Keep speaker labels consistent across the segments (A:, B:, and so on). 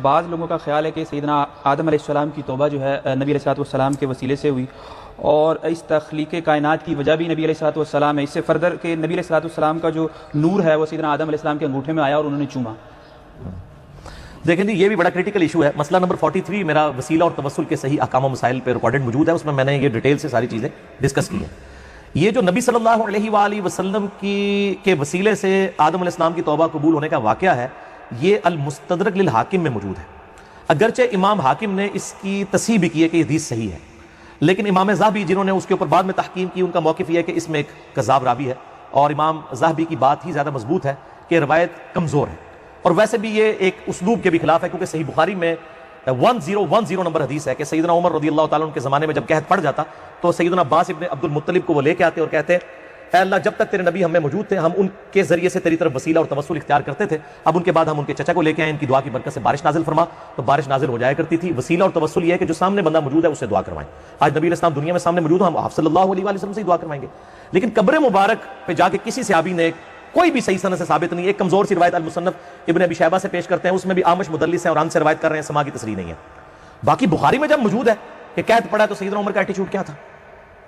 A: بعض لوگوں کا خیال ہے کہ سیدنا آدم علیہ السلام کی توبہ جو ہے نبی علیہ السلام کے وسیلے سے ہوئی، اور اس تخلیق کائنات کی وجہ بھی نبی علیہ السلام ہے۔ اس سے فردر کہ نبی علیہ السلام کا جو نور ہے وہ سیدنا آدم علیہ السلام کے انگوٹھے میں آیا اور انہوں نے چوما۔
B: دیکھیں جی، یہ بھی بڑا کریٹیکل ایشو ہے۔ مسئلہ نمبر 43 میرا وسیلہ اور توسل کے صحیح احکام و مسائل پہ ریکارڈڈ موجود ہے، اس میں میں نے یہ ڈیٹیل سے ساری چیزیں ڈسکس کی ہیں۔ یہ جو نبی صلی اللہ علیہ وآلہ وسلم کے وسیلے سے آدم علیہ السلام کی توبہ قبول ہونے کا واقعہ ہے، یہ المستدرک للحاکم میں موجود ہے۔ اگرچہ امام حاکم نے اس کی تصحیح بھی کی ہے کہ یہ حدیث صحیح ہے، لیکن امام ذہبی جنہوں نے اس کے اوپر بعد میں تحقیق کی، ان کا موقف یہ ہے کہ اس میں ایک کذاب راوی ہے، اور امام ذہبی کی بات ہی زیادہ مضبوط ہے کہ روایت کمزور ہے۔ اور ویسے بھی یہ ایک اسلوب کے بھی خلاف ہے، کیونکہ صحیح بخاری میں 1010 نمبر حدیث ہے کہ سیدنا عمر رضی اللہ تعالیٰ عنہ کے زمانے میں جب قحط پڑ جاتا تو سیدنا عباس ابن عبد المطلب کو وہ لے کے آتے اور کہتے اے اللہ، جب تک تیرے نبی ہم میں موجود تھے ہم ان کے ذریعے سے تیری طرف وسیلہ اور توسل اختیار کرتے تھے، اب ان کے بعد ہم ان کے چچا کو لے کے آئے، ان کی دعا کی برکت سے بارش نازل فرما، تو بارش نازل ہو جایا کرتی تھی۔ وسیلہ اور توسل یہ ہے کہ جو سامنے بندہ موجود ہے اس سے دعا کروائیں۔ آج نبی علیہ السلام دنیا میں سامنے موجود ہو، ہم آپ صلی اللہ علیہ وسلم سے ہی دعا کروائیں گے، لیکن قبر مبارک پہ جا کے کسی صحابی نے کوئی بھی صحیح سند سے ثابت نہیں۔ ایک کمزور سی روایت المصنف ابن ابی شیبہ سے پیش کرتے ہیں، اس میں بھی آمش مدلس ہیں اور ان سے روایت کر رہے ہیں، سما کی تصریح نہیں ہے۔ باقی بخاری میں جب موجود ہے کہ قحط پڑا ہے تو سیدنا عمر کا ایٹیچیوڈ کیا تھا،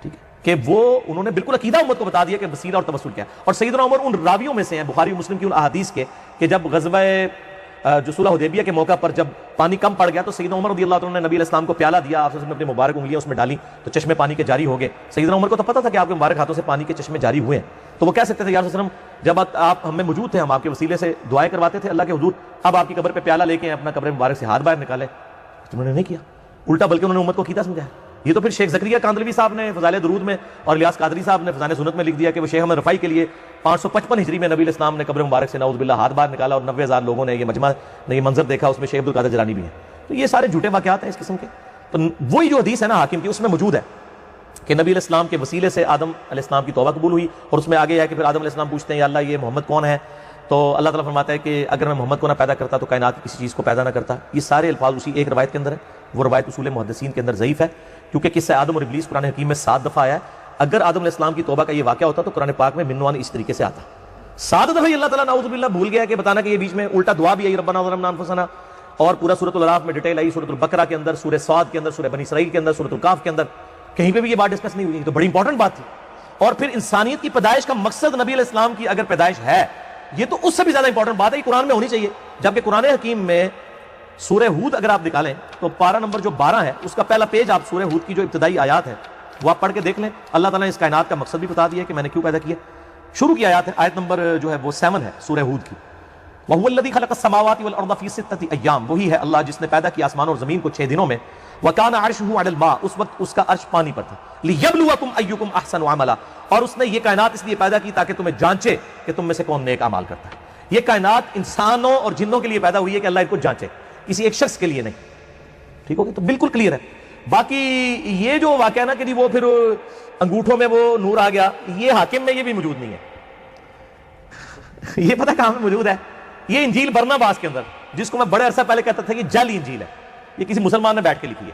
B: ٹھیک ہے، کہ وہ انہوں نے بالکل عقیدہ امت کو بتا دیا کہ وسیلہ اور توسل کیا ہے۔ اور سیدنا عمر ان راویوں میں سے ہیں بخاری و مسلم کی ان احادیث کے کہ جب غزوہ جو صلح حدیبیہ کے موقع پر جب پانی کم پڑ گیا تو سیدنا عمر رضی اللہ عنہ نے نبی علیہ السلام کو پیالہ دیا، آپ نے اپنی مبارک انگلیاں اس میں ڈالی تو چشمے پانی کے جاری ہو گئے۔ سیدنا عمر کو تو پتہ تھا کہ آپ کے مبارک ہاتھوں سے پانی کے چشمے جاری ہوئے ہیں، تو وہ کہہ سکتے تھے یا رسول اللہ جب آپ ہم میں موجود تھے، ہم آپ کے وسیلے سے دعائیں کرواتے تھے اللہ کے حضور، اب آپ کی قبر پہ پیالہ لے کے اپنا قبر مبارک سے ہاتھ باہر نکالے، انہوں نے نہیں کیا، الٹا بلکہ انہوں نے امت کو کیتا سمجھایا۔ یہ تو پھر شیخ زکریا کاندلوی صاحب نے فضائل درود میں اور الیاس قادری صاحب نے فضائل سنت میں لکھ دیا کہ وہ شیخ احمد رفاعی کے لیے 555 ہجری میں نبی علیہ السلام نے قبر مبارک سے نعوذ باللہ ہاتھ باہر نکالا اور 90,000 لوگوں نے یہ مجمع نے یہ منظر دیکھا، اس میں شیخ عبد القادر جیلانی بھی ہیں۔ تو یہ سارے جھوٹے واقعات ہیں اس قسم کے۔ تو وہی جو حدیث ہے نا حاکم کی، اس میں موجود ہے کہ نبی علیہ السلام کے وسیلے سے آدم علیہ السلام کی توبہ قبول ہوئی، اور اس میں آگے ہے کہ پھر آدم علیہ السلام پوچھتے ہیں یا اللہ یہ محمد کون ہے، تو اللہ تعالیٰ فرماتا ہے کہ اگر میں محمد کو نہ پیدا کرتا تو کائنات کی کسی چیز کو پیدا نہ کرتا۔ یہ سارے الفاظ اسی ایک روایت کے اندر ہے، وہ روایت اصول محدثین کے اندر ضعیف ہے، کیونکہ قصہ آدم اور ابلیس قرآن حکیم میں 7 دفعہ آیا ہے۔ اگر آدم علیہ السلام کی توبہ کا یہ واقعہ ہوتا تو قرآن پاک میں منوان اس طریقے سے آتا۔ 7 دفعہ اللہ تعالیٰ نعوذ باللہ بھول گیا کہ بتانا کہ یہ بیچ میں الٹا دعا بھی آئی ربنا ظلمنا انفسنا، اور پورا سورۃ الاعراف میں ڈیٹیل آئی، سورۃ البقرہ کے اندر، سورہ صاد کے اندر، سورہ بنی اسرائیل کے اندر، سورۃ الکاف کے اندر، کہیں پہ بھی یہ بات ڈسکس نہیں ہوئی، تو بڑی امپورٹنٹ بات تھی۔ اور پھر انسانیت کی پیدائش کا مقصد نبی علیہ السلام کی اگر پیدائش ہے، یہ تو اس سے بھی زیادہ امپورٹنٹ بات ہے، یہ قرآن میں ہونی چاہیے۔ جبکہ قرآن حکیم میں سورہ ہود اگر آپ نکالیں تو پارہ نمبر جو 12 ہے اس کا پہلا پیج آپ سورہ ہود کی جو ابتدائی آیات ہے وہ آپ پڑھ کے دیکھ لیں، اللہ تعالیٰ نے اس کائنات کا مقصد بھی بتا دیا کہ میں نے کیوں پیدا کیا۔ شروع کی آیات ہے، آیت نمبر جو ہے وہ 7 ہے سورہ ہود کی، وَهُوَ الَّذِي خَلَقَ السَّمَاوَاتِ وَالْأَرْضَ فِي 6 أَيَّامٍ، وہی ہے اللہ جس نے پیدا کیا آسمان اور زمین کو 6 دنوں میں، وَكَانَ عَرْشُهُ عَلَى الْمَاءِ، اس وقت اس کا عرش پانی پر تھا، لِيَبْلُوَكُمْ أَيُّكُمْ أَحْسَنُ عَمَلًا، اور اس نے یہ کائنات اس لیے پیدا کی تاکہ تمہیں جانچے کہ تم میں سے کون نیک اعمال کرتا ہے۔ یہ کائنات انسانوں اور جنوں کے لیے پیدا ہوئی ہے کہ اللہ ان کو جانچے، کسی ایک شخص کے لیے نہیں، ٹھیک ہوگی؟ تو بالکل کلیئر ہے۔ باقی یہ جو واقعہ نا کہ وہ پھر انگوٹھوں میں وہ نور آ گیا، یہ حاکم میں یہ بھی موجود نہیں ہے۔ یہ پتہ کہاں میں موجود ہے؟ یہ انجیل برناباس کے اندر، جس کو میں بڑے عرصہ پہلے کہتا تھا کہ جعلی انجیل ہے، یہ کسی مسلمان نے بیٹھ کے لکھی ہے،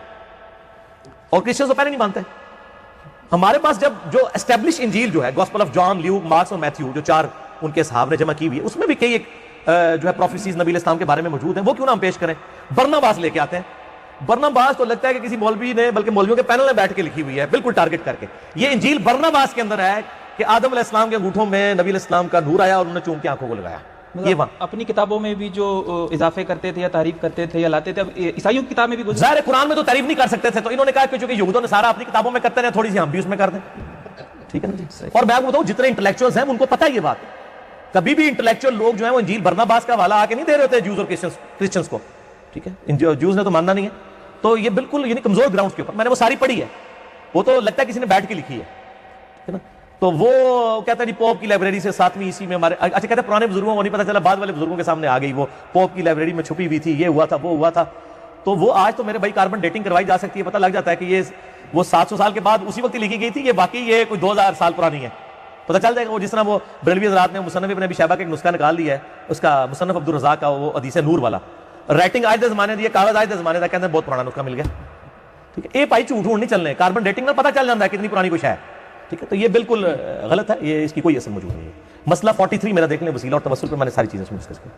B: اور کرسچنز تو پہلے نہیں مانتے۔ ہمارے پاس جب جو اسٹیبلش انجیل جو ہے gospel of John, Luke, Marks اور میتھیو، جو 4 ان کے صحابہ نے جمع کی ہوئی ہے، اس میں بھی کئی ایک جو ہے پروفیسیز نبی علیہ السلام کے بارے میں موجود ہیں، وہ کیوں نہ ہم پیش کریں؟ برناباس لے کے آتے ہیں۔ برناباس تو لگتا ہے کہ کسی مولوی نے، بلکہ مولویوں کے پینل نے بیٹھ کے لکھی ہوئی ہے، بالکل ٹارگٹ کر کے۔ یہ انجیل برناباس کے اندر ہے کہ آدم علیہ السلام کے انگوٹھوں میں نبی علیہ السلام کا نور آیا اور انہوں نے چوم کے آنکھوں کو لگایا۔ یہ
A: اپنی کتابوں میں بھی جو اضافے کرتے تھے یا تعریف کرتے تھے یا لاتے تھے، اب عیسائیوں کی کتاب میں بھی
B: ظاہر قرآن میں تو تعریف نہیں کر سکتے تھے، تو انہوں نے کہا کہ چونکہ یہود و نصارہ اپنی کتابوں میں کرتے ہیں تھوڑی سی ہم بھی اس میں کر دیں، ٹھیک ہے نا جی۔ اور میں آپ کو بتاؤں جتنے انٹلیکچوئلز ہیں ان کو پتہ ہے یہ بات، کبھی بھی انٹلیکچوئل لوگ جو ہیں وہ انجیل برناباس کا حوالہ آ کے نہیں دے رہے ہوتے جوز اور کرسچنز کو، ٹھیک ہے؟ جوز نے تو ماننا نہیں ہے، تو یہ بالکل یعنی کمزور گراؤنڈز کے اوپر، میں نے وہ ساری پڑھی ہے، وہ تو لگتا ہے کسی نے بیٹھ کے لکھی ہے نا۔ تو وہ کہتا ہے جی پوپ کی لائبریری سے 7ویں عیسوی میں ہمارے، اچھا کہتے ہیں پرانے بزرگوں کو نہیں پتا چلا، بعد والے بزرگوں کے سامنے آ گئی، وہ پوپ کی لائبریری میں چھپی ہوئی تھی، یہ ہوا تھا وہ ہوا تھا۔ تو وہ آج تو میرے بھائی کاربن ڈیٹنگ کروائی جا سکتی ہے، پتہ لگ جاتا ہے کہ یہ وہ 700 سال کے بعد اسی وقت لکھی گئی تھی، یہ باقی یہ کوئی 2000 سال پرانی ہے، پتہ چل جائے گا۔ وہ جس طرح وہ بریلوی حضرات نے مصنف ابن ابی شیبہ کا ایک نسخہ نکال دیا ہے، اس کا مصنف عبد الرزاق کا، وہ حدیث نور والا، رائٹنگ آج کے زمانے دی، کاغذ آج کے زمانے کا، کہتے ہیں بہت پرانا نسخہ مل گیا، ٹھیک ہے؟ یہ بھائی جھوٹ نہیں چلنے، کاربن ڈیٹنگ میں پتہ چل جاتا ہے کتنی پرانی کچھ ہے، ٹھیک ہے؟ تو یہ بالکل غلط ہے، یہ اس کی کوئی اثر موجود نہیں ہے۔ مسئلہ 43 میرا دیکھ لیں، وسیلہ اور توسل پہ میں نے ساری چیزیں ڈسکس کی۔